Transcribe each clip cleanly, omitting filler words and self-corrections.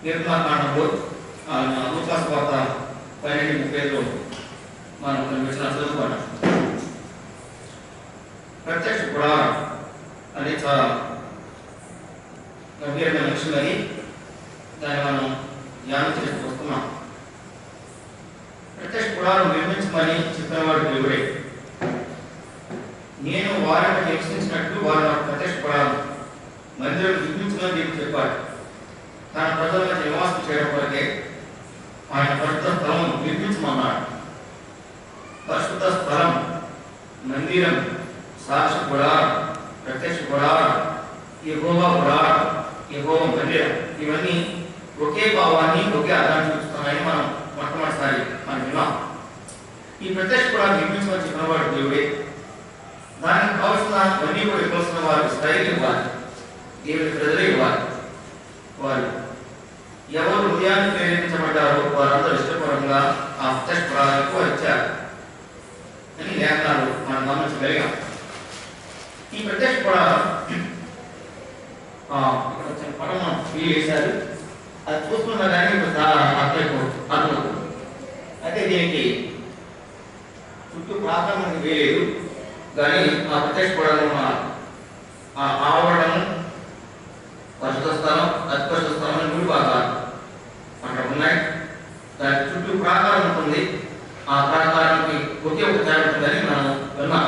నిర్మాకాండంలో లూకాసు వార్త 12:30 మనం కొన్ని విషయాలు చదువుకోవాలి. ప్రత్యక్ష గుడారం అనేది చాలా గంభీరమైన విషయం అని దాన్ని మనం ధ్యానం చేస్తూ వస్తున్నాం. ప్రత్యక్ష గుడారం నిర్మించమని చెప్పినవాడు దేవుడే. నేను వారిని నిరీక్షించినట్లు వారు నాకు ప్రత్యక్ష గుడారం మందిరం నిర్మించమని దేవుడు చెప్పాడు. తన ప్రజల మధ్య నివాసం చేయడం కొరకే ఆయన పరిశుద్ధ స్థలం నిర్మించమన్నాడు. పరిశుద్ధ స్థలం, మందిరం, సాక్షి గుడారం, ప్రత్యక్ష గుడారం, యెహోవా గుడారం, యెహోవా మందిరం, ఇవన్నీ ఒకే భావాన్ని ఒకే అర్థాన్ని చూపిస్తున్నాయని మనం మొట్టమొదటిసారి మనం విన్నాం. ఈ ప్రత్యక్ష గుడారం నిర్మించమని చెప్పినవాడు దేవుడే. దానికి కావాల్సిన అన్నీ కూడా ఇవ్వాల్సిన వారు స్థైర్యం ఇవ్వాలి, దేవుడి ప్రజలే ఇవ్వాలి. వారు ఎవరు హృదయాన్ని ప్రేరేపించబడ్డారో వారందరూ ఇష్టపూర్వకంగా ఆ ప్రత్యక్ష గుడారానికి వచ్చారు అని లేఖనాలు మనం గమనించగలిగాం. ఈ ప్రత్యక్ష గుడారం ఇక్కడ వచ్చిన పటం మనం ఫీల్ చేశారు. అది చూసుకున్నా కానీ ఇప్పుడు చాలా అర్థమవుతుంది. అయితే దీనికి చుట్టూ ప్రాంతానికి వేయలేదు, కానీ ఆ ప్రత్యక్ష గుడారంలో ఆ ఆవరణము, పరిశుద్ధ స్థలం, అతిపరిశుద్ధ స్థలం అని 3 భాగాలు అక్కడ ఉన్నాయి. దాని చుట్టూ ప్రాకారం ఉంటుంది. ఆ ప్రాకారానికి ఒకే ఒక తేడా ఉంటుందని మనం విన్నాం.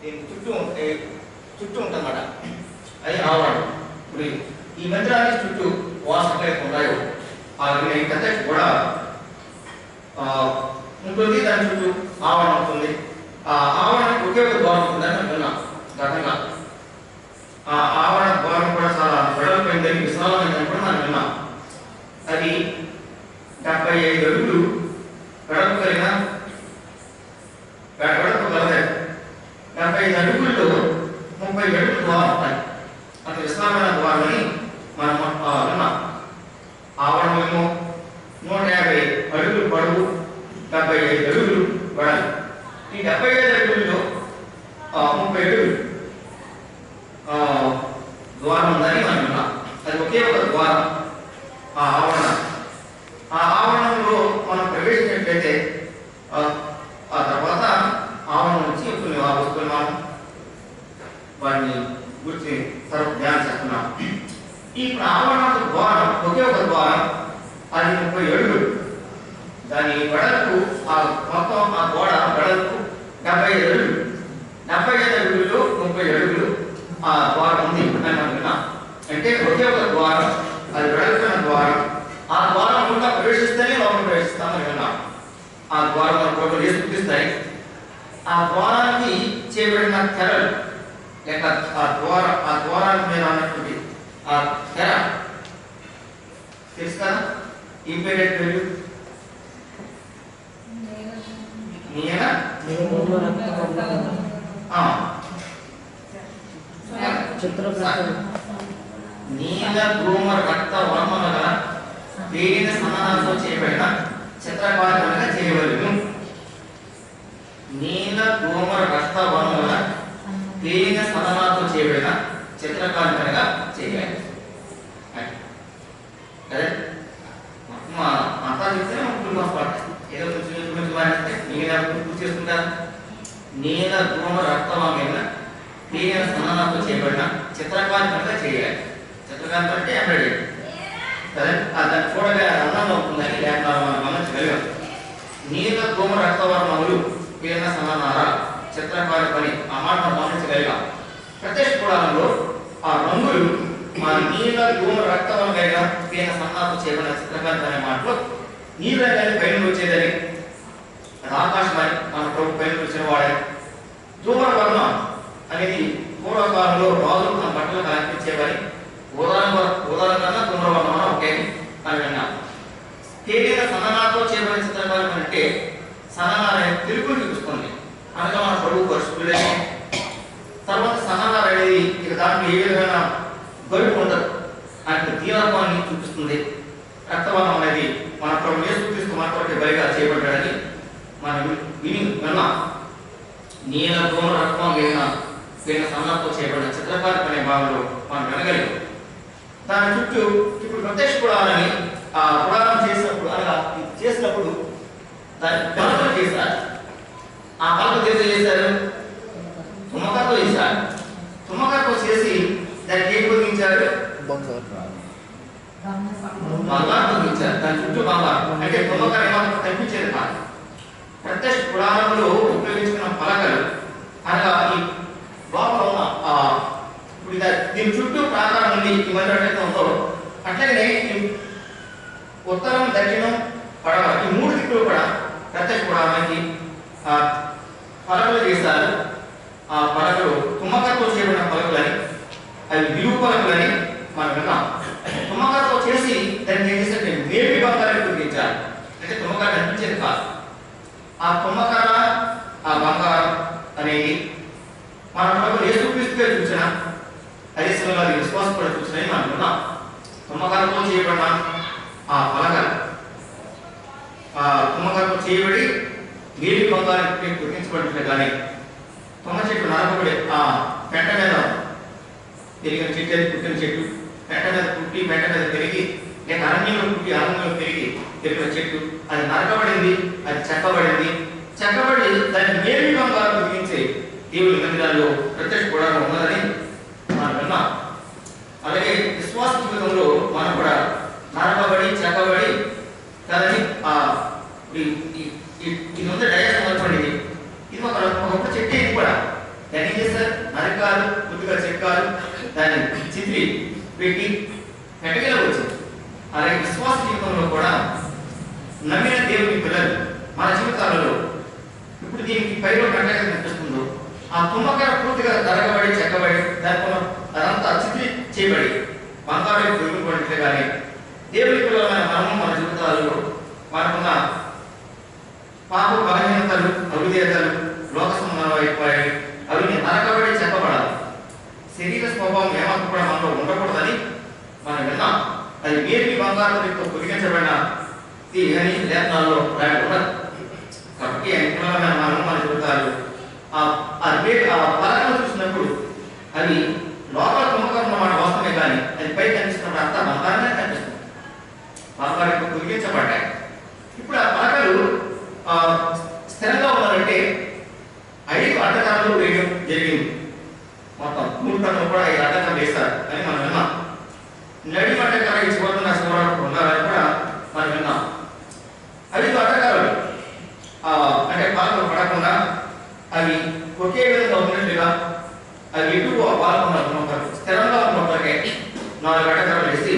దీని చుట్టూ ఉంటుందన్నమాట. అది ఆవరణ. ఇప్పుడు ఈ మందిరానికి చుట్టూ వాసనలు ఉన్నాయో ఈ ప్రత్యక్ష కూడా ఉంటుంది. దాని చుట్టూ ఆవరణ ఉంటుంది. ఆ ఆవరణకి ఒకే ఒక ద్వారం ఉంటుందని మనం విన్నాం గతంగా. ఆ ఆవరణ ద్వారం కూడా చాలా వెడల్పోయిందని, విశాలమైందని కూడా మనం విన్నాం. అది 75 అడుగులు వెడల్పు కలిగిన వెడల్పు కలదే. 75 అడుగుల్లో 30 అడుగులు ద్వారం ఉంటాయి. అంత విశాలమైన ద్వారం అని మనం విన్నాం. ఆవరణమేమో 150 అడుగులు పొడవు, 75 అడుగులు వెడల్పు. ఈ 75 అడుగుల్లో 30 అడుగులు ద్వారం ఉందని మనం విన్నాం. అది ఒకే ఒక ద్వారం. ఆ ఆవరణంలో మనం ప్రవేశించినట్లయితే ఆ తర్వాత ఆవరణం నుంచి కొన్ని వస్తువులు మనం వాటిని గురించి తర్వాత ధ్యానం చేస్తున్నాం. ఇప్పుడు ఆవరణ ద్వారం ఒకే ఒక ద్వారం, అది 30 అడుగులు. దాని వెడల్పు మొత్తం ఆ గోడ వెడల్పు 75 అడుగులు. 75 అడుగులు 30 అడుగులు ఆ ద్వారం ఉంది అని మనం విన్నాం. అంటే ఒకే ఒక ద్వారం, అది వెడల్పిన ద్వారం. ఆ ద్వారం గుండా ప్రవేశిస్తేనే లోపల ప్రవేశిస్తామని విన్నాం. ఆ ద్వారం మన కోటలు వేసి గుర్తిస్తాయి. ఆ ద్వారానికి చేయబడిన తెరలు లేక ఆ ద్వారానికి మీద అన్నటువంటి ఆ తెర తెలుసు కదా, ఇంపీరియడ్ వెల్యూ నీల ధూమ రక్త వర్ణముల వేడిన సమానాలతో చేయబడిన చిత్రకారులుగా చేయవలెను. నీల ధూమ రక్త వర్ణముల వేడిన సమానాలతో చేయబడిన చిత్రకారులుగా చేయాలి. అదే అంతా చెప్తే ఏదో కొంచెం మారిస్తే నీల పూర్తి చేసుకుంటారు. నీల ధూమ రక్తమైన వేడిన సమానాలతో చేయబడిన చిత్రకారులుగా చేయాలి. చిత్రకాంతం అంటే ఎంబ్రాయిడరీ సరే, దాన్ని చూడగా అందంగా ఉంటుందని లేఖనాలు మనం గమనించగలిగాం. నీల ధూమ రక్తవర్ణములు వీళ్ళ సమానాల చిత్రకారు పని ఆ మాట మనం గమనించగలిగాం. ప్రత్యక్ష గుడారంలో ఆ రంగులు మా నీల ధూమ రక్తవర్ణం కలిగిన వీళ్ళ సమానాలతో చేయబడిన చిత్రకారు అనే మాటలో నీళ్ళ కానీ పైన వచ్చేదని, అది ఆకాశమని మన ప్రభు పైన వచ్చిన వాడని. ధూమ వర్ణం అనేది పూర్వకాలంలో రాజులు తన బట్టలు కల్పించేవారి. ఉదాహరణ కన్నా ధూమ్రవర్ణం ఒకే అని విన్నాం. తేలిన సన్ననాతో చేయబడిన చిత్రకారం అంటే సన్ననార తెలుగుని చూపిస్తుంది. అనగా మన ప్రభు పరిశుద్ధులే. తర్వాత సన్ననార అనేది ఇక దాంట్లో ఏ విధమైన గరువు ఉండదు, అంటే దీనత్వాన్ని చూపిస్తుంది. రక్తవర్ణం అనేది మన ప్రభు యేసుక్రీస్తు మనతోటి బలిగా చేయబడ్డాడని మనం విన్నాం. నీల ధూమ రక్తం వీళ్ళ సన్నతో చేయబడిన చిత్రకారు అనే భాగంలో మనం వినగలిగాం. దాని చుట్టూ ఇప్పుడు ప్రత్యక్ష గుడాలని ఆ గుడారం చేసినప్పుడు అనగా చేసినప్పుడు దాని పలకలు చేశారు. ఆ పలక దేంతో చేశారు? తుమ్మకరతో చేశారు. తుమ్మకరతో చేసి దానికి ఏం పొందించారు? బంగారు పొందించారు. దాని చుట్టూ బంగారు అంటే తుమ్మకర ఏమాత్రం కనిపించేది కాదు. ప్రత్యక్ష గుడారంలో ఉపయోగించుకున్న పలకలు అనగా ఈ లోపల ఉన్న ఇప్పుడు దీని చుట్టూ ప్రాకారం ఉంది. ఈ మధ్య ఎట్లయితే ఉందో అట్లనే ఉత్తరం, దక్షిణం, పడవ ఈ మూడు దిక్కులు కూడా ప్రత్యక్ష గుడారానికి పలకలు చేశారు. ఆ పలకలు తుమ్మకరతో చేయబడిన పలకలని, అవి విలువ పలకలని మనం విన్నాం. తుమ్మకరతో చేసి దాన్ని ఏం చేస్తే మేపి బంగారాన్ని గుర్తించారు. అంటే తుమ్మకర కనిపించేది కాదు. ఆ తుమ్మకర ఆ బంగారం అనేది మన ప్రభు యేసుక్రీస్తుగా చూసిన అదే సమయంలో అది విశ్వాసం కూడా చూసినవి మనం విన్నాం. తుమ్మకరతో చేయబడిన ఆ పలకలు తుమ్మకరతో చేయబడి మేపి బంగారాన్ని గుర్తించబడినట్లే కానీ తుమ్మ చెట్టు నరకబడి ఆ పెంట మీద పెరిగిన చెట్టు అది పుట్టిన చెట్టు పెంట మీద పుట్టి పెంట మీద పెరిగి లేక అరణ్యంలో పుట్టి అరణ్యంలో పెరిగిన చెట్టు అది నరకబడింది, అది చెక్కబడింది. చెక్కబడి దాన్ని మేపి బంగారం బిగించే దేవుని మందిరాల్లో ప్రత్యక్ష గుడారం ఉన్నదని మనం విన్నాం. అలాగే విశ్వాస జీవితంలో మనం కూడా నరకబడి చెక్కబడి కదని ఇది ఉంది డయాస్ మొదలుపడింది. ఇది ఒకప్పుడు చెట్టు ఇది కూడా దాన్ని ఏం చేస్తారు? నరకాలు, కొద్దిగా చెక్కాలు, దాన్ని చిత్రి పెట్టి పెటగిలో వచ్చింది. అలాగే విశ్వాస జీవితంలో కూడా నమ్మిన దేవుని పిల్లలు మన జీవితాలలో ఇప్పుడు దీనికి పైలో గంటగా కనిపిస్తుందో ఆ తుమ్మకర పూర్తిగా తరగబడి చెక్కబడి దాని అదంతా చిత్రి చేయబడి బంగారు పొరుగుపడినట్లే కానీ దేవుని పిల్లలమైన మనము మన జీవితాలలో మనకున్న పాప బలహీనతలు, అవిధేయతలు, లోక సంబంధాలు అయిపోయాయి. అవి నరకబడి చెప్పబడాలి. శరీర స్వభావం ఏమాత్రం కూడా మనలో ఉండకూడదని మనం విన్నాం. అది మేపి బంగారంతో పొదిగించబడిన అని లేఖనాల్లో రాయబడి కాబట్టి మనము మన జీవితాలు ఆ పలకలు చూసినప్పుడు అవి లోపల తుమ్మకం మాట వాస్తవమే కానీ అది పై కనిపిస్తున్నప్పుడు అంతా బంగారమే కనిపిస్తుంది. బంగారంతో పొదిగించబడ్డాయి. ఇప్పుడు ఆ పలకలు స్థిరంగా ఉన్నారంటే 5 అడ్డకాలు వేయడం జరిగింది. మొత్తం 3 టన్నులు కూడా 5 అడ్డకాలు వేస్తారు అని మనం విన్నాం. నడి అడ్డకాల ఈ చివరన శివరాలు ఉండాలని కూడా మనం విన్నాం. 5 అడ్డకాలు అంటే పలకలు పడకుండా అవి ఒకే విధంగా ఉన్నట్లుగా అవి ఎటు పాల్గొన్నారు స్థిరంగా ఉన్నప్పటికే 4 అడ్డకాలు వేసి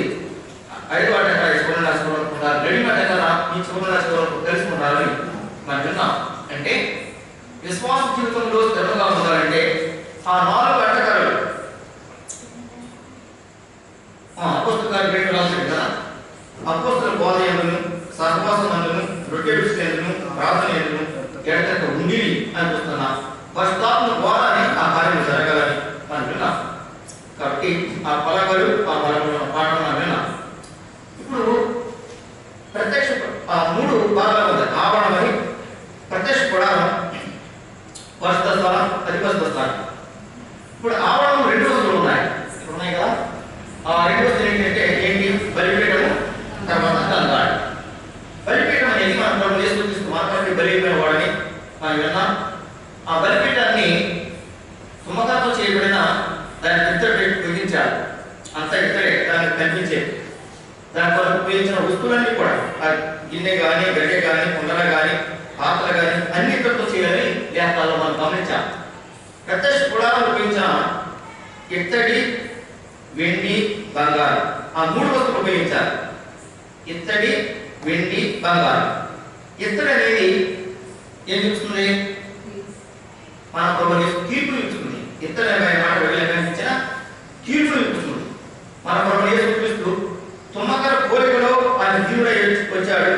5 అడ్డకాలు శివరాలు శివరాలు నడి అడ్డకాల ఈ శివరాలు శివరాలు తెలుసుకుంటారని మనం విన్నాం. అంటే విశ్వాస జీవితంలో స్థిరంగా ఉండాలంటే ఆ 4 అడ్డకాలు అపోస్తలుగా రేటు రాశాడు కదా. అపోస్తల బోధ ఎందును, సహవాసం అందును, రొట్టె విషయం ఎందును, ప్రార్థన ఎందును ఎడతెక్క ఉండి అనిపిస్తున్నా పరిశుద్ధాత్మ ద్వారానే ఆ కార్యం జరగాలని మనం విన్నాం. కాబట్టి ఆ పలకలు ఆ పాఠం మనం విన్నాం. ఇప్పుడు ప్రత్యక్ష 3 భాగాలు ఉన్నాయి. ఆవరణమని ప్రత్యక్ష గుడారం, పరిశుద్ధ స్థలం, అధిపరిశుద్ధ స్థలం. ఇప్పుడు ఆవరణం 2 రోజులు ఉన్నాయి కదా. ఆ 2 రోజులు ఏంటి? బలిపీఠము, తర్వాత గంగాడు. బలిపీఠం అనేది మనం ప్రభు యేసుక్రీస్తు మాత్రమే బలిపీఠం వాడని మనం విన్నాం. ఆ బలిపీఠాన్ని తుమ్మకరతో చేయబడిన దాన్ని ఇత్తడి బిగించారు. అంత ఇత్తడే దానికి కనిపించేది. దాని కొరకు ఉపయోగించిన వస్తువులన్నీ కూడా గిన్నె కానీ, గడ్డె కానీ, కుండల కానీ, పాత్రలు కానీ అన్ని ఇక్కడితో చేయాలని లేఖనాల్లో మనం గమనించాం. ప్రత్యక్ష గుడారం ఉపయోగించిన ఇత్తడి, వెండి, బంగారం ఆ 3 వస్తువులు ఉపయోగించారు. ఇత్తడి, వెండి, బంగారం. ఇత్తడి అనేది ఏం చూస్తుంది? మన ప్రభుత్వం తీర్పు ఇస్తుంది. ఇత్తడి అనే మాట కనిపించిన తీర్పు ఇస్తుంది. మన ప్రభుత్వం యేసుక్రీస్తు తుమ్మకర కోరికలో ఆయన దీనుడై వచ్చాడు.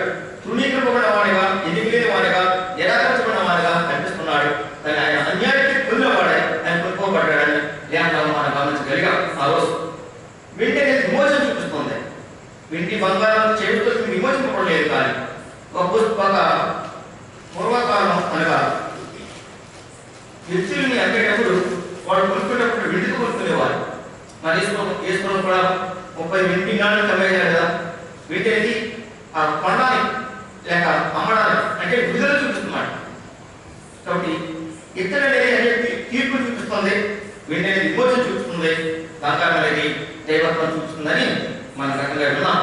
తృణీకరింపబడిన వాడిగా, ఎదిగిలేని వాడిగా, నిరాకరించబడిన వాడిగా కనిపిస్తున్నాడు. కానీ ఆయన అన్యాయానికి పొందినవాడే ఆయన కొనుక్కోబడ్డాడని లేఖనాలు మనం గమనించగలిగాం. ఆ రోజు వెండి అనేది విమోచన చూపిస్తుంది. వెండి బంగారం చేతితో విమోచింపబడలేదు. కానీ ఒక పూర్వకాలం అనగా వ్యక్తుల్ని అమ్మేటప్పుడు వాడు కొనుక్కునేటప్పుడు వెండితో కొనుక్కునేవారు. మరి యేసుప్రభు కూడా 30 ఇంటి నాలుగు కమ్మేశారు కదా, వీటిని ఆ కొండాలి లేక అమ్మడాలి అంటే విడుదల చూపిస్తున్నాడు. కాబట్టి ఇతడు అనేది తీర్పు చూపిస్తుంది, వీటి అనేది విమోచన చూపిస్తుంది, దాకారం అనేది దైవత్వం చూపిస్తుందని మనం రకంగా విన్నాం.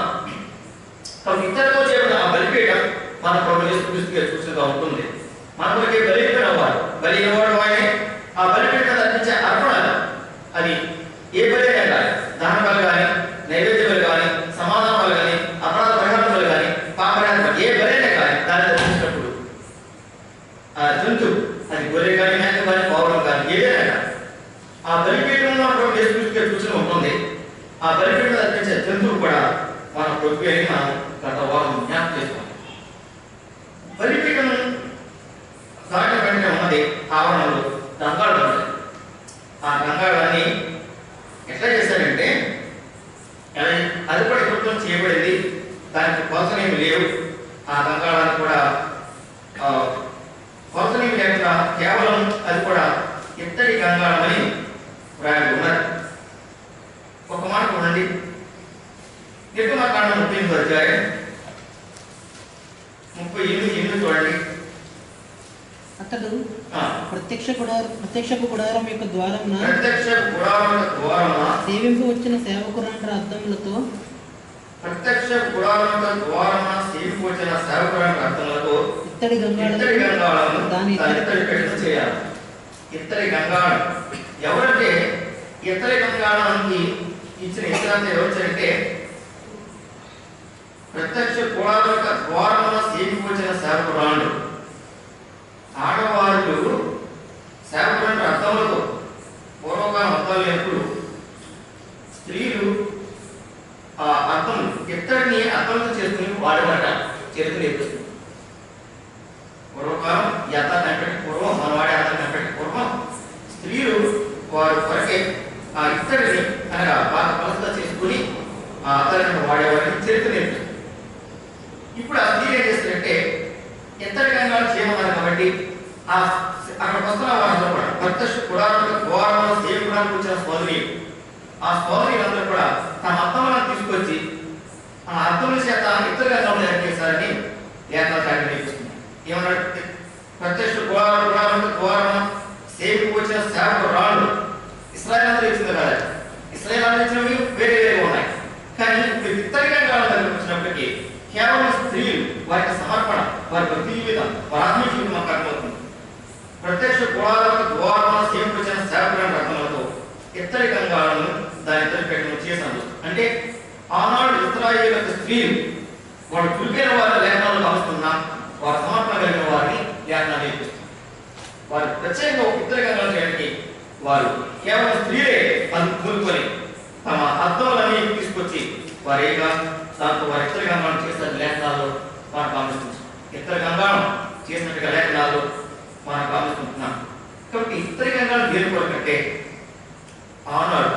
కాబట్టి ఇతరులతో చేయడం ఆ బలిపీఠం మన ప్రభు యేసుక్రీస్తుగా చూసిగా ఉంటుంది. మన కొరకే బలిపీఠం అవ్వాలి, బలి ఇవ్వడం ఆయనే. ఆ బలిపీఠం అర్పించే అర్పణలు అది ఏ బలి అయినా కానీ, దహన బలి కానీ, నైవేద్య బలి కానీ, సమాధాన బలి కానీ, అపరాధ పరిహార బలి కానీ, పాపరాధ ఏ బలి అయినా కానీ దాన్ని అర్పించినప్పుడు ఆ జంతువు అది గొర్రె కానీ, మేక కానీ, పౌరం కానీ ఏదైనా ఆ బలిపీఠంలో ప్రభు యేసుక్రీస్తుగా చూసిన ఉంటుంది. ఆ బలిపీఠం అర్పించే జంతువు కూడా మన ప్రభు అని మనం గత వారం జ్ఞాపకం చేస్తాం. బలిపీఠం దాటి వెంటనే ఉన్నది ఆవరణలో గంగాళం ఉన్నది. ఆ గంగాళాన్ని ఎట్లా చేశారంటే అది కూడా ప్రభుత్వం చేయబడింది, దానికి కొలతనేమి లేవు. ఆ గంగాళాన్ని కూడా కొలతనేమి లేకుండా కేవలం అది కూడా ఇత్తడి గంగాళం అని రాయబడి ఉన్నది. ఒక మాట ఉండండి, నిర్గమకాండం 38వ అధ్యాయం 38 చూడండి. అతడు ప్రత్యక్షపు గుడారం యొక్క ద్వారమున సేవింపు వచ్చిన సేవకురాండ్ర అద్దములతో ఇత్తడి గంగాళము దాని చేయాలి. ఇత్తడి గంగాళం ఎవరంటే ఇత్తడి గంగాళానికి ఇచ్చిన ఇతరంతా ఎవరంటే ప్రత్యక్ష గుడారం యొక్క ద్వారమున సేవింపు వచ్చిన సేవకురాండ్రు. ఆడవాళ్ళు సేవకులంటే అర్థములతో పూర్వకాలం అర్థాలు లేనప్పుడు స్త్రీలు ఆ అర్థం ఇత్తడిని అర్థంతో చేసుకుని వాడేవాట. చరిత్ర నేర్పిస్తుంది. పూర్వకాలం ఈ అర్థాలు కనిపెట్టి పూర్వం, మన వాడే అర్థం కనిపెట్టి పూర్వం స్త్రీలు వారి కొరకే ఆ ఇత్తడిని అనగా బాగా పలసగా చేసుకుని ఆ అర్థాలను వాడేవాడిని చరిత్ర నేర్పిస్తుంది. ఇప్పుడు ఆ స్త్రీలు ఏం చేస్తారంటే ఇత్తడి గంగాలు చేయమన్నారు కాబట్టి అక్కడ వస్తున్న వారిలో కూడా ప్రత్యక్ష గుడారంలో ద్వారంలో సేవకుడానికి వచ్చిన సోదరులు, ఆ సోదరులందరూ కూడా తమ అర్థములను తీసుకొచ్చి ఆ అర్థముల చేత ఇతర గంగాలను ఏర్పాటు చేశారని లేఖనాలు నేర్పిస్తుంది. ఏమన్నాడు? ప్రత్యక్ష గుడారంలో ద్వారం సేవకు వచ్చిన సేవకురాళ్ళు. ఇశ్రాయేలు అందరూ ఇచ్చింది కదా, ఇశ్రాయేలు అందరూ ఇచ్చినవి వేరే వేరే ఉన్నాయి. కానీ ఇప్పుడు ఇతర గంగాలను దగ్గరకు వచ్చినప్పటికీ కేవలం స్త్రీలు వారి సమర్పణ, వారి భక్తి జీవితం, వారి ఆత్మీయ జీవితం మాకు అర్థమవుతుంది. ప్రత్యక్ష గుడారం ద్వారం సేవకు వచ్చిన సేవకురాండ్ర అర్థములతో ఇత్తడి గంగాలను దాని ఇద్దరు పెట్టడం చేశాను. అంటే ఆనాడు ఇశ్రాయేలు యొక్క స్త్రీలు వాడు చురుకైన వారి లేఖనాలు భావిస్తున్నా వారి సమర్పణ కలిగిన వారిని లేఖనాలు నేర్పిస్తున్నారు. వారు ప్రత్యేకంగా ఒక ఇత్తడి గంగాలు చేయడానికి వారు కేవలం స్త్రీలే అది కూరుకొని తమ అర్థములన్నీ తీసుకొచ్చి వారు ఏగా దాంతో వారి ఇత్తడి గంగాలను చేసిన లేఖనాల్లో మనం గమనిస్తున్నాం. ఇత్తడి గంగాళం చేసినట్టుగా లేఖనాల్లో మనం గమనిస్తున్నాం. కాబట్టి ఇత్తడి గంగాళం దేని కొరకంటే ఆనాడు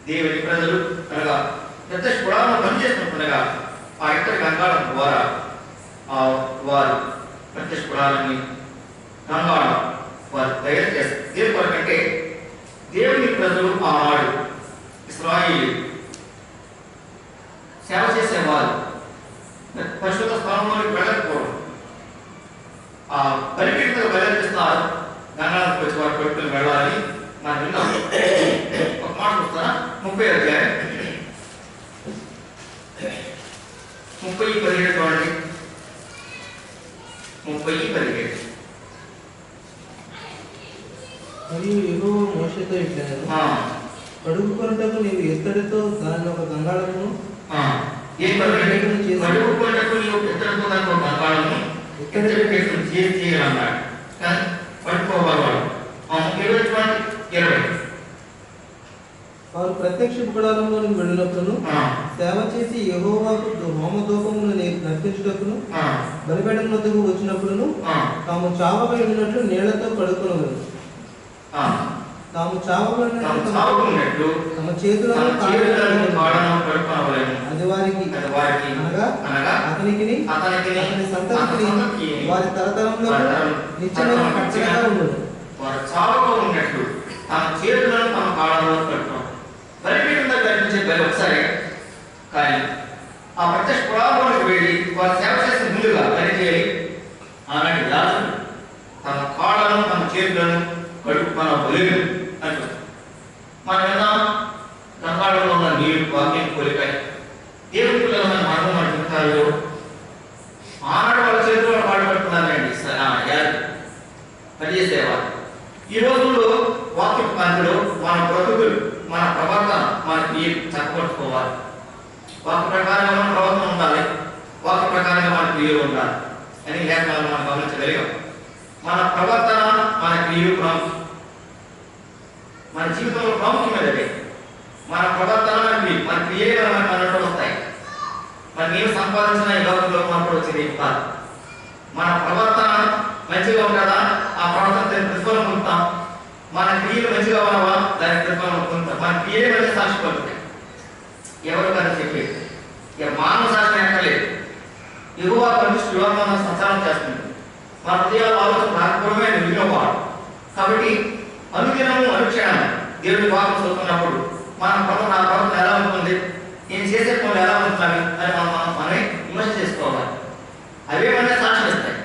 దేవుని ప్రజలు అనగా ప్రత్యక్ష గుడారంలో పనిచేస్తుండగా ఆ ఇత్తడి గంగాళం ద్వారా వారు ప్రత్యక్ష గుడారాన్ని గంగాళం వారు తయారు చేస్తారు. దేని కొరకంటే దేవుని ప్రజలు ఆనాడు ఇశ్రాయేలు సేవ చేసేవారు పరిశుద్ధ స్థానంలోకి వెళ్ళకపోవడం, ఆ బలిపీఠంతో బయలుదేరిస్తున్నారు. గంగాళానికి వచ్చి వారు పెట్టుకుని వెళ్ళాలని మనం విన్నాం. ఒక మాట చూస్తారా? 30వ అధ్యాయం 30:17 చూడండి. 30:17 మరియు యెహోవా మోషేతో ఇట్లనెను, కడుగు కొనుటకు నీవు ఇత్తడితో దాన్ని ఒక గంగాళమును చేయాలన్నాడు. కానీ పట్టుకోవాలి. వారు ప్రత్యక్ష గుడారంలోనికి వెళ్ళినప్పుడును సేవ చేసి యెహోవాకు హోమధూపమును నర్పించుటకును బలిపీఠం వద్దకు వచ్చినప్పుడును తాము చావబడినట్లు నీళ్లతో కడుక్కొనవలెను. తాము చావబడినట్లు తమ చేతులను అది వారికి అనగా అతనికి అతని సంతతికి వారి తరతరంలో నిత్యమైన కట్టడగా ఉండదు. వారు చావగా ఉన్నట్లు తమ చేతులను తమ కాళ్ళలో కట్టుకోవాలి. బలిపీఠం దగ్గర పోలికని దేవుడి పిల్లలమైన మనము మన జీవితాల్లో ఆనాడు వాళ్ళ చేతుల్లో పాటు పడుతున్నారండి పనిచేసేవారు. ఈ రోజుల్లో వాక్య కాంతిలో మన బ్రతుకులు, మన ప్రవర్తన, మన క్రియలు చక్కబడుకోవాలి. వాక్య ప్రకారంగా మన ప్రవర్తన ఉండాలి, వాక్య ప్రకారంగా మన క్రియలు ఉండాలి అని లేఖనాలు మనం గమనించగలిగాం. మన ప్రవర్తన, మన క్రియలు ప్రాముఖ్యం, మన జీవితంలో ప్రాముఖ్యమైనది. మన ప్రవర్తన, మన క్రియలు మనకు అన్నట్టు వస్తాయి. మనం ఏం సంపాదించినా ఈ లోకంలో మనకు వచ్చేది కాదు. మన ప్రవర్తన మంచిగా ఉంటుందా, ఆ ప్రవర్తన ప్రతిఫలం పొందుతాం. మన క్రియలు మంచిగా ఉన్నవా, దానికి ప్రతిఫలం పొందుతాం. మన క్రియలే మంచి సాక్షి పడుతుంది. ఎవరు కానీ చెప్పేది ఇక మానవ సాక్షి ఎక్కలేదు. ఎగువ పరిస్థితుల్లో మనం సంచారం చేస్తుంది. మన హృదయాల ఆలోచన రాకపోవడమే విలువవాడు. కాబట్టి అనుదినము అనుక్షణం దేవుడి వాక్యం చదువుతున్నప్పుడు మన ప్రవర్తన ఎలా ఉంటుంది, నేను చేసే పనులు ఎలా ఉంటున్నాను అని మనమే విమర్శ చేసుకోవాలి. అవే మనమే సాక్షి ఇస్తాయి.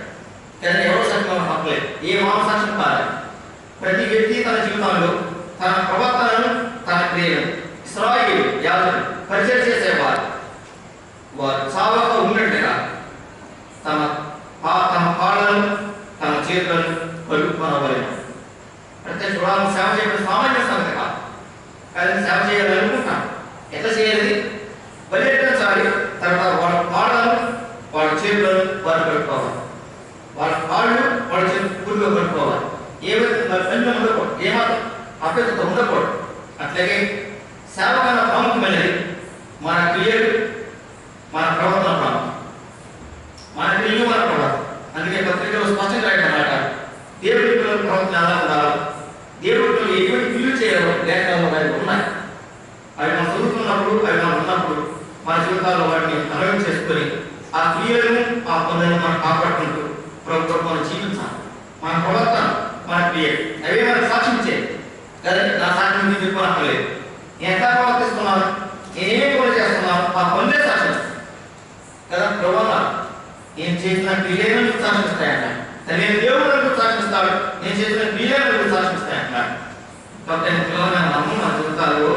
కానీ ఎవరో సాక్షి మనం తప్పలేదు, ఏ మానవ సాక్ష్యం కాదు. ప్రతి వ్యక్తి తన జీవితంలో తన ప్రవర్తనను, తన క్రియలను ఇశ్రాయేలు యాజకులు పరిచయం చేసేవారు. వారు చావక ఉన్నట్టుగా తమ కాళ్ళను, తమ చేతులను కలుపుకొనవలెను. ప్రత్యక్ష వాళ్ళని సేవ చేయడం సామాన్య సంగతి కాదు. కానీ సేవ చేయాలని అనుకుంటాం. ఎట్లా చేయాలి? బలిపించాలి. తర్వాత వాళ్ళ కాళ్ళను, వాళ్ళ చేతులను వారు కలుపుకోవాలి. వాళ్ళ కాళ్ళు వాళ్ళ చేతులు పూర్తిగా కలుపుకోవాలి. ఏమైనా ఉండకూడదు, ఏమాత్రం అభ్యర్థత ఉండకూడదు. అట్లాగే సేవ కన్నా ప్రాముఖ్యమైనది మన క్రియలు, మన ప్రవర్తన ప్రాముఖ్యం. మన క్రియలు, మన ప్రవర్తన. అందుకే పత్రికలో స్పష్టంగా అన్నమాట, దేవుడి పిల్లల ప్రవర్తన ఎలా ఉండాలి, దేవుడి పిల్లలు ఎటువంటి క్రియలు చేయాలో లేఖనాల్లో వారికి ఉన్నాయి. అవి మనం చదువుతున్నప్పుడు, అవి మనం ఉన్నప్పుడు మన జీవితాల్లో వాటిని అనుభవం చేసుకొని ఆ క్రియలను, ఆ పనులను మనం కాపాడుకుంటూ ప్రభుత్వం మనం జీవించాలి. మన ప్రవర్తన, మన క్రియలు అవే మనకు సాక్షించేది కదా. నా సాక్ష్యం మీకు చెప్పనక్కర్లేదు. నేను ఎట్లా ప్రవర్తిస్తున్నాను, నేనేమి కూడా చేస్తున్నాను, ఆ పనులే సాక్షిస్తాను కదా. ప్రభావం నేను చేసిన క్రియలను సాక్షిస్తాయంట. నేను దేవుడు సాక్షిస్తాడు, నేను చేసిన క్రియలను సాక్షిస్తాయంటాడు. కాబట్టి పిల్లలైన మనము మన జీవితాల్లో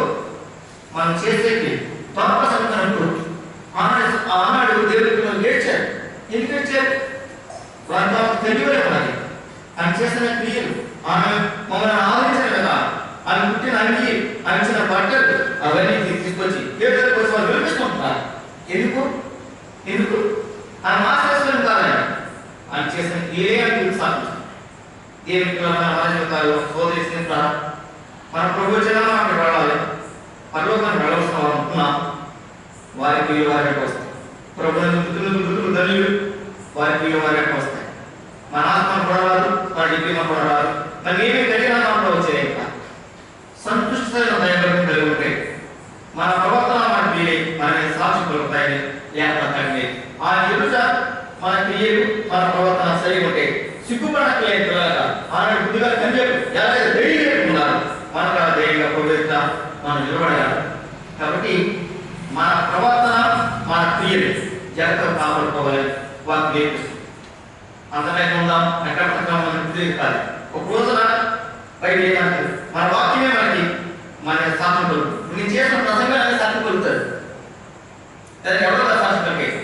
మనం చేసేది తప్ప సంగతినప్పుడు ఆనాడు దేవుడి పిల్లలు ఏడ్చారు. ఎందుకు ఏడ్చారు? వారి తెలియలే ఉన్నది. ఆయన చేసిన క్రియలు, ఆమె మమ్మల్ని ఆదరించారు కదా, ఆమె పుట్టిన అన్ని, ఆమె ఇచ్చిన బట్టలు అవన్నీ తీసుకొచ్చి దేవుడికి వచ్చి వాళ్ళు వినిపిస్తుంటారు. ఎందుకు ఆమె ఆశ్రయిస్తున్నాం కాదండి, ఆయన చేసిన క్రియలే అని సాధించారు. దేవుడి పిల్లలైన మన జీవితాల్లో సోదరి స్నేహితుల మన ప్రభుత్వం అక్కడ వెళ్ళాలి, పర్వతాన్ని వెళ్ళవలసిన వారు అనుకున్నాం. వారి క్రియలు వారికి వస్తాయి. ప్రభుత్వం ధనులు వారి క్రియలు వారికి వస్తాయి. మన ఆత్మ కూడా రాదు, మన డిగ్రీలో కూడా రాదు. మరి ఏమి కలిగిన కూడా వచ్చేది ఇంకా సంతుష్టమైన దైవం కలిగి ఉంటాయి. మన ప్రవర్తన, మన క్రియలు మన సాక్షి కలుగుతాయని లేకపోతే ఆ ఎదుట మన క్రియలు, మన ప్రవర్తన సరిగా ఉంటాయి. సిగ్గుపడట్లేదు పిల్లలుగా ఆనాడు బుద్ధిగా కన్యలు ఎలాగైతే ధైర్యంగా ఉన్నారు, మనకు ఆ ధైర్యంగా పవిత్ర మనం నిలబడాలి. కాబట్టి మన ప్రవర్తన, మన క్రియలు జాగ్రత్తగా కాపాడుకోవాలి. వాటిని నేర్పిస్తుంది. అంతకైనా ఉందాం ఎక్కడ మనకు తెలియదు కాదు. ఒక రోజున బయట ఏమంటారు, మన వాక్యమే మనకి మన సాక్ష్యం కలుగుతుంది. నేను చేసిన ప్రసంగాన్ని సాక్ష్యం కలుగుతుంది. దానికి ఎవరో సాక్ష్యం కలిగాయి.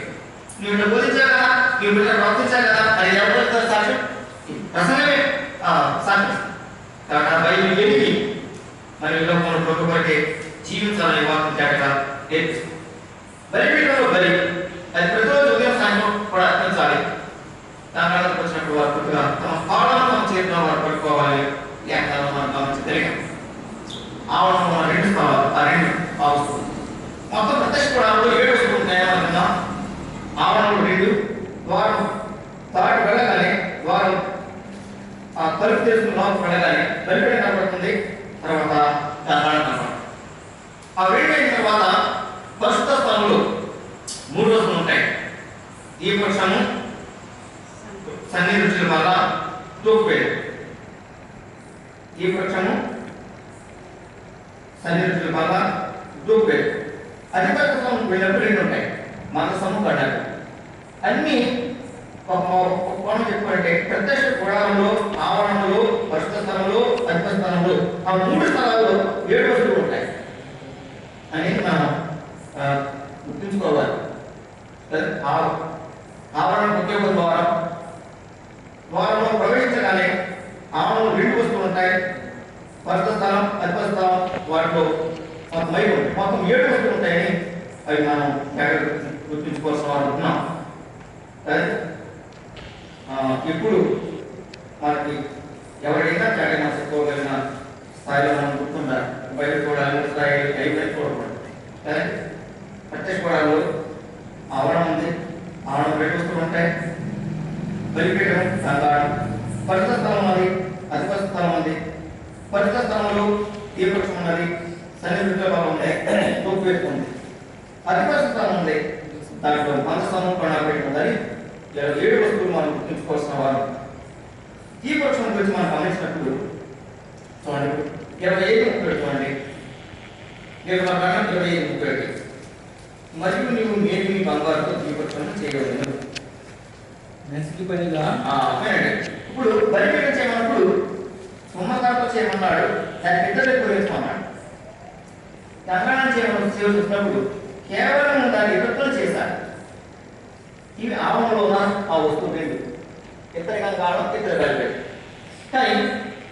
నువ్వు ఇట్లా బోధించా కదా, నువ్వు ఇట్లా ప్రవర్తించా కదా, అది ఎవరు సాక్ష్యం? ప్రసంగమే సాక్ష్యం. కాబట్టి ఆ బయలు ఎదిగి మరి మన ప్రభు కొరకే జీవించాలని వాక్యం జాగ్రత్త నేర్పిస్తుంది. బలిపీఠంలో బలి అది ప్రతిరోజు ఉదయం సాయంత్రం కూడా అర్పించాలి. దాని వచ్చినప్పుడు వారు కొద్దిగా తమ కాళ్ళను తమ చేతిలో వారు పట్టుకోవాలి. లేఖనాలను మనం గమనించగలిగాం. ఆవరణ మనం 2 స్థలాలు, ఆ 2 ఆవస్తుంది. మొత్తం ప్రత్యక్ష కూడా 7 వస్తువులు ఉన్నాయనుకున్నా. ఆవరణలో 2 వారు తాటి వెళ్ళగానే, వారు ఆ తలుపు తీసుకుని లోపలికి వెళ్ళగానే బలిపీఠం కనబడుతుంది. తర్వాత దాని కనబడుతుంది. ఆ 2 అయిన తర్వాత పరిశుద్ధ స్థలంలో 3 వస్తువులు ఉంటాయి. ఈ పక్షము సన్నిధి రుచుల వల్ల తూర్పువేడు, ఈ వృక్షము సన్నిధి రుచుల వల్ల తూర్పువేడు. అధిపత్యం పోయినప్పుడు 2 ఉంటాయి, మనసము గడ్డలు. అన్నీ ఒక కోణం చెప్పుకుంటే ప్రత్యక్ష గుడారంలో, ఆవరణలో, పరిశుద్ధ స్థలంలో, అధిపత్య స్థలంలో ఆ 3 స్థలాల్లో 7 వస్తువులు ఉంటాయి అని మనం మొత్తం 5 ఉంటాయి. మొత్తం 7 వస్తువులు ఉంటాయని అవి మనం జాగ్రత్త గుర్తుంచుకోవాల్సిన వారు ఉంటున్నాం. ఇప్పుడు మనకి ఎవరైనా జాగ్రత్త చెప్పుకోగలిగిన స్థాయిలో మనం గుర్తుండాలి. బయట కూడా స్థాయి అయిపోయి చూడకూడదు. ప్రత్యక్షపడాలు ఆవరణ ఉంది, ఆవరణ 2 వస్తువులు ఉంటాయి. బలిపీఠం సంగాడు, పరిత స్థలం ఉన్నది, అధిపత స్థలం ఉంది. పరిత స్థలంలో దీపవృక్షం ఉన్నది, సన్నిధిలో బలం ఉంది, తూపు వేస్తుంది. అధిపత స్థలం ఉంది, దాంట్లో మంచస్థానం ప్రణాళిక ఉందని 7 వస్తువులు మనం గుర్తుంచుకోవాల్సిన వారు. దీపవృక్షం గురించి మనం గమనించినప్పుడు చూడండి 25:30 చూడండి. నిర్మాణ 25:30 మరియు నీవు మేలిమి బంగారుతో దీపవృక్షం చేయగలను. నెక్స్ట్ పనిగా ఇప్పుడు బలిపీఠం చేయమన్నప్పుడు సుమ్మకాలతో చేయమన్నాడు, దాని ఇద్దరు గురించమన్నాడు. దంగణం చూసినప్పుడు కేవలం దాని ఇతరులు చేశారు. ఇవి ఆవరణలో ఉన్న ఆ వస్తువు రెండు ఇద్దరిగా కావడం ఇద్దరు కలిపారు. కానీ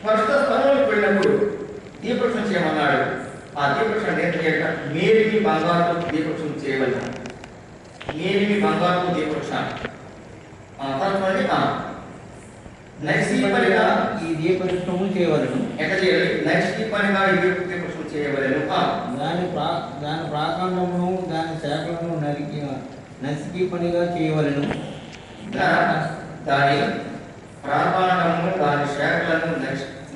ఫస్ట్ స్థలంలోకి వెళ్ళినప్పుడు దీపవృక్షం చేయమన్నాడు. ఆ దీపవృక్షం ఏం చేయట మేలిమి బంగారుతో దీపవృక్షం చేయవలెను. మేలిమి బంగారుతో దీపవృక్షం నైష్ఠీపనిగా ఈ దీపవృక్షము చేయవలెను. ఎట్లా చేయాలి? నైష్ఠీపనిగా ఈ దీపవృక్షం చేయవలెను. దాని ప్రాకాండమును దాని శాఖలను నసికి పనిగా చేయవలెను. దాని ప్రాకాండమును దాని శాఖలను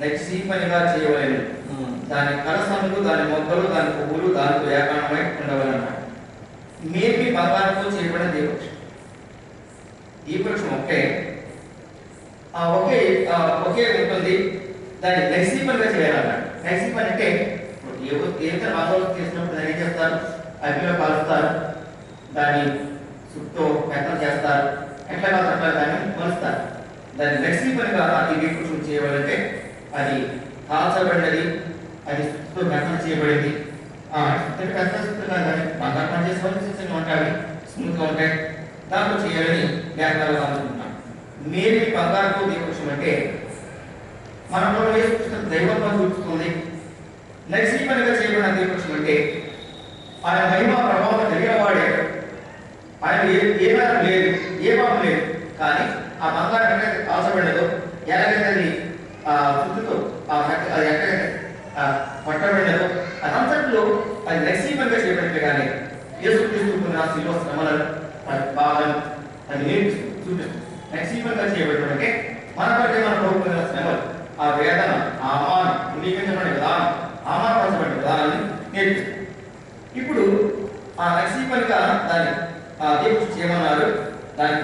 నైష్ఠీపనిగా చేయవలెను. దాని కలసములు, దాని మొగ్గలు, దాని పువ్వులు దానితో ఏకాండమై ఉండవలెను. మేలిమి బంగారంతో చేయబడిన దీపవృక్షం. దీపవృక్షం ఒకే ఉంటుంది. దాన్ని నైసీపనిగా చేయాలన్నాడు. నైసీపని అంటే ఏదైతే బంగారం చేసినప్పుడు దాన్ని ఏం చేస్తారు? అగ్నిలో కాలుస్తారు, దాన్ని చుట్టూ మెత్తం చేస్తారు, ఎట్లా కాదు అట్లా దాన్ని మలుస్తారు. దాన్ని నైసీపనిగా ఈ దీపవృక్షం చేయవాలంటే అది కాల్చబడినది, అది చుట్టూ మెత్తం చేయబడింది. దాన్ని బంగారం పని చేసే వాళ్ళు సిద్ధంగా ఉంటాయి, స్మూత్గా ఉంటాయి, దాంట్లో చేయాలని వ్యాపారాలు అనుకుంటున్నాం. మేలిమి బంగారుతో దీపవృక్షం అంటే మనలో దైవంగా చూపిస్తుంది. నైసీపనిగా చేయబడిన దీపవృక్షం అంటే ఆయన మహిమ ప్రభావం కలిగిన వాడే. ఆయన ఏ పాపం లేదు, ఏ పాపం లేదు. కానీ ఆ బంగారం ఎక్కడైతే కాల్చబడినదో, ఎలాగైతే అది చుట్టుతో అది ఎక్కడైతే పట్టబడినదో అదంతట్లో అది నైసీపనిగా చేయబడినట్టు. కానీ యేసుక్రీస్తున్న శిలువ శ్రమలను బాధను అది నేర్పిస్తుంది, చూపిస్తుంది. నైసీపనిగా చేయబడటం అంటే మన పట్ల మన ప్రభుత్వ శ్రమలు, ఆ వేదన, ఆ అమానం, ఉల్లిఖించబడిన విధానం, ఆమానపరచబడిన విధానాన్ని నేర్పిస్తుంది. ఇప్పుడు ఆ నైసీపనిగా దాన్ని దీపవృక్షం చేయమన్నారు. దానికి